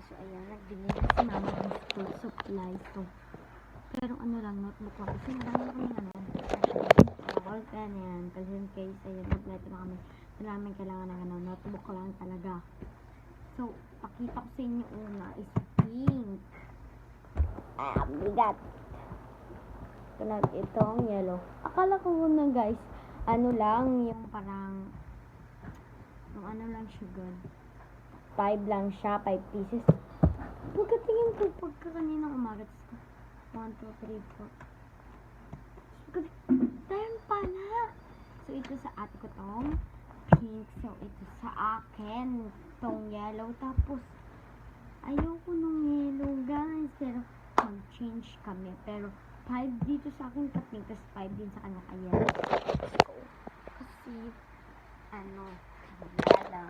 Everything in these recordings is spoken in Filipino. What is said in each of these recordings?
So, ayan, nagbigay na si mama ng school supplies. So, pero ano lang, notebook lang. Kasi marami kami ball pen, yan. Pencil case, ayan, kompleto na kami. Maraming kailangan ng notebook lang talaga. So, pakita ko sa inyo una is pink. Bigat. Itong yellow. Akala ko muna guys, ano lang, yung parang, yung ano lang siya good. 5 lang siya, 5 pieces. Pagkatingin ko, pagka kaninang umaga, 1, 2, 3, 4. Time pala. So, ito sa ate ko tong pink. So, ito sa akin, tong yellow. Tapos, ayoko nung yellow, guys. Pero, mag-change kami. Pero, 5 dito sa akin ka pink, tapos 5 din sa kanya kaya. Kasi, ano, lang.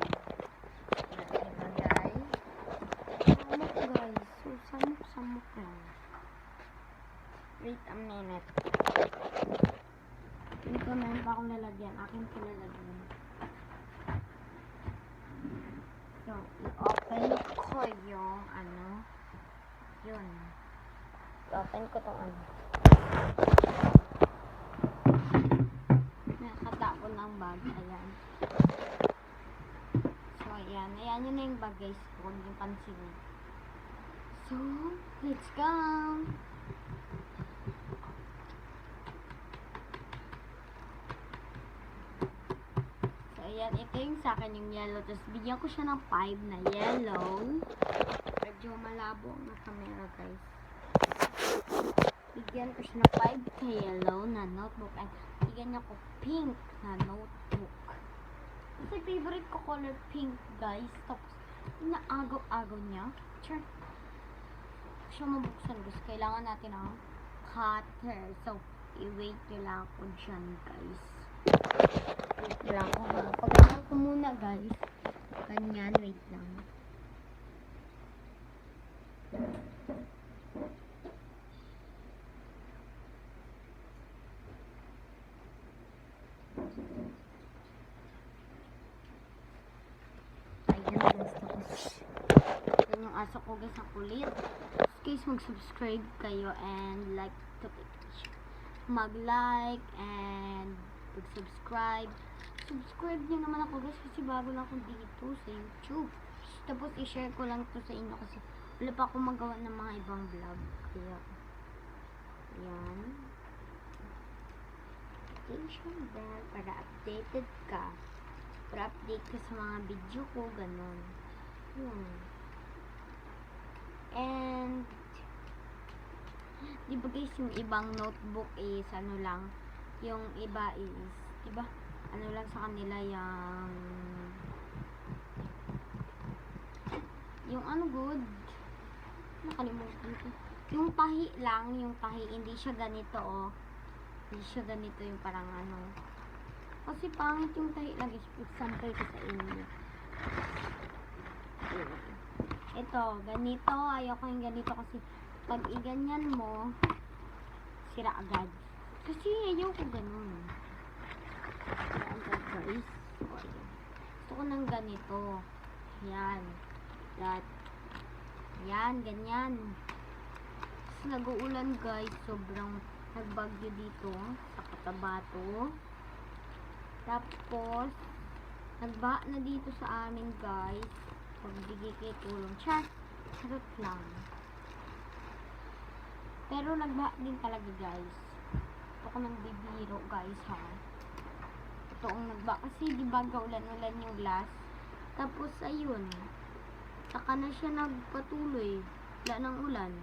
Diba, guys? Samok, guys. So, samok lang. Wait a minute. Hindi ko meron pa akong lalagyan. Akin ko lalagyan. So, i-open ko yung ano. Yun. I-open ko tong ano. Nakatapon ng bag. Ayan. So, ayan. Ayan yun na yung bag, guys. Huwag yung pansin. So, let's go! So, ayan. Ito yung sa akin yung yellow. Tapos, bigyan ko siya ng 5 na yellow. Medyo malabo ang camera, guys. Bigyan ko siya ng 5 na yellow na notebook. And bigyan niya ko pink na notebook. Kasi favorite ko color pink, guys. Tapos, inaagaw-agaw niya. Sure. Siya mabuksan, guys. Kailangan natin ang cutter. So, i-wait nyo lang ako dyan, guys. Wait lang ako. Pagkakas ko muna, guys. Ganyan, wait lang. Yan yung aso ko, guys, ang kulit. Guys, mag-subscribe kayo and like the page. Mag-like and mag-subscribe. Subscribe nyo naman ako, guys, kasi bago lang ako dito sa YouTube. Tapos, i-share ko lang to sa inyo kasi wala pa akong magawa ng mga ibang vlog. Kaya, yan. Notification bell para updated ka. Para update ka sa mga video ko, ganun. And, di ba guys, yung ibang notebook is, ano lang, yung iba is, di ba, ano lang sa kanila yung ano good, nakalimutan ko. Yung tahi lang, yung tahi, hindi siya ganito, oh. Hindi siya ganito yung parang ano. Kasi pangit yung tahi lang, example ko sa inyo. Ito, ganito. Ayoko yung ganito kasi pag iganyan mo, sira agad. Kasi ayoko ganun. Sira agad, guys. Gusto ko ng ganito. Yan. Yan, ganyan. Tapos nag-uulan, guys. Sobrang nagbagyo dito sa Cotabato. Tapos, nagbaha na dito sa amin, guys. Pagbigay kay tulong. Charot lang. Pero nagbaha din talaga, guys. Ito ko nang bibiro, guys, ha. Ito ang nagbaha. Kasi, di ba, gaulan-ulan yung glass. Tapos, ayun. Saka na siya nagpatuloy. Wala ng ulan.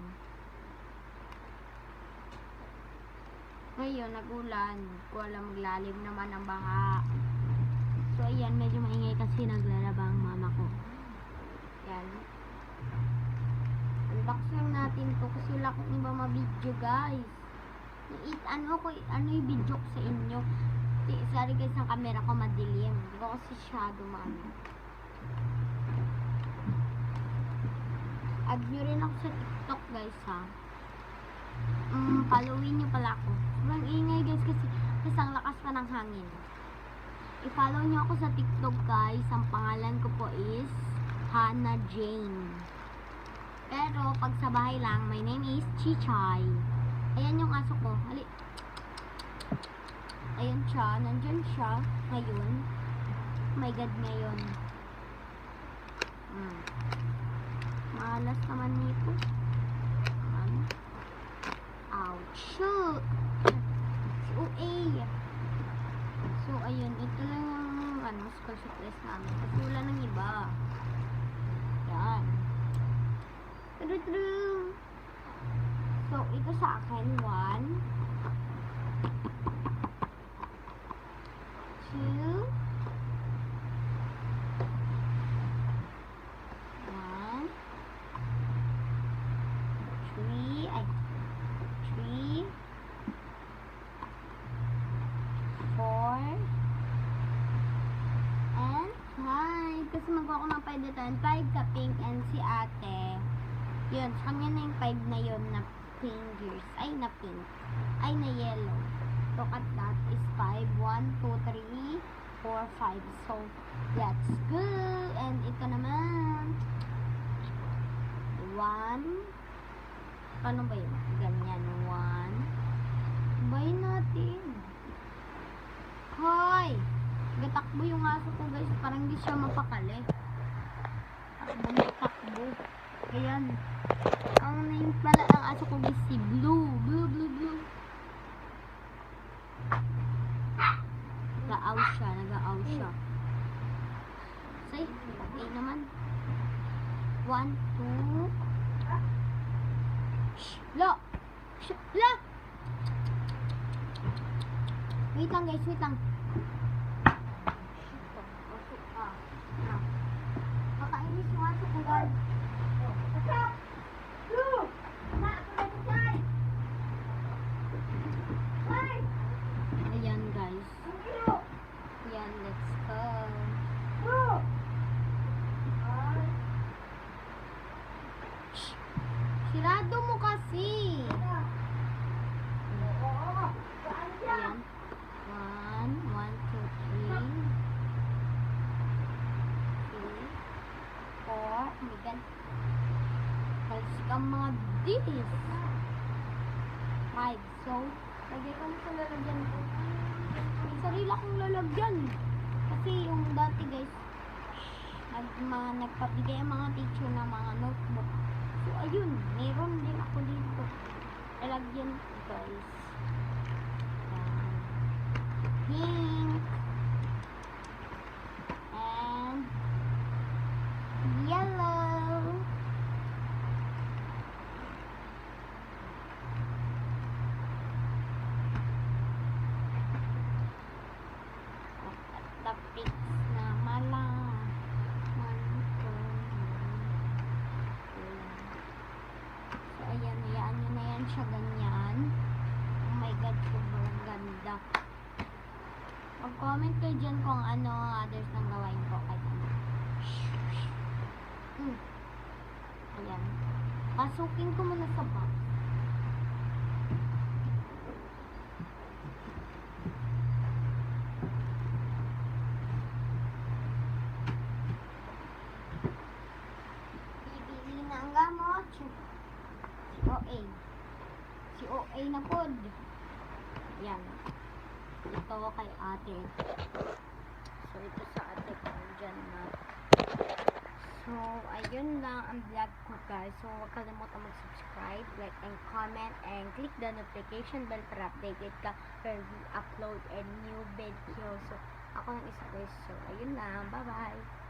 Ngayon, nag-ulan. Kung alam, maglalim naman ang baha. So, ayan, medyo maingay kasi naglalaba ang mama ko. Ayan. Unbox lang natin to kasi wala akong iba ma-video, guys. Ano yung video ko sa inyo? Sorry guys, ang camera ko madilim. Hindi ko kasi shadow maano. Add nyo rin ako sa TikTok, guys, ha. Followin nyo pala ako. Sobrang ingay, guys, kasi ang lakas pa ng hangin. I-follow nyo ako sa TikTok, guys. Ang pangalan ko po is Hannah Jane. pag sa bahay lang, my name is Chichay. Ayan yung aso ko. Ali. Ayan siya. Nandyan siya. Ngayon. Oh my God, ngayon. Malas naman nito. Ouch. Shoot. Si OA. So, ayun. Ito lang yung school supplies namin. Kasi wala nang iba. Yan. So, ito sa akin. 1, 2, 4, and 5. Kasi magkuha ko ng 5 dito. And 5 sa pink and si ate. Yun, sa kanya na yung 5 na yun na fingers. Ay, na pink. Ay, na yellow. Look at that is 5. 1, 2, 3, 4, 5. So, let's go. And ito naman. 1. Paano ba yun? Ganyan. 1. Bayin natin. Hoy! Gatakbo yung aso ko, guys. Parang hindi siya mapakali. Takbo. Ayan. Ang name pala ang aso ko, guys, si Blue. Blue. Nag-aaw siya. Say, okay naman. 1, 2. Shh! La! Wait lang, guys. Kakainis yung aso ko, guys. Ayan, guys. Ayan, let's go. Shh! Sirado mo kasi. Ayan. 1, 2, 3, 4. Oh my God. Kasi ang mga dis. 5. So, lagay ko na sa lalagyan ko. May sarili akong lalagyan. Kasi yung dati, guys, nagpapigay ang mga teacher ng mga notebook. So, ayun. Meron din ako dito. Lalagyan ko, guys. Pink and yellow. At the pics na so ayan, hayaan nyo na yan siya ganyan. Oh my God, sobrang ganda. Mag-comment kayo dyan kung ano others nang gawain ko kahit ano. Ayan. Pasukin ko muna sa box. Bibili na ang gamot. Si OA na pod. Ayan. Ito kay ate. So, ito sa ate ko. Diyan na. So, ayun lang ang vlog ko, guys. So, huwag kalimutan mag-subscribe, like, and comment, and click the notification bell para updated ka when we upload a new video. So, ako ng isa, guys. So, ayun lang. Bye-bye!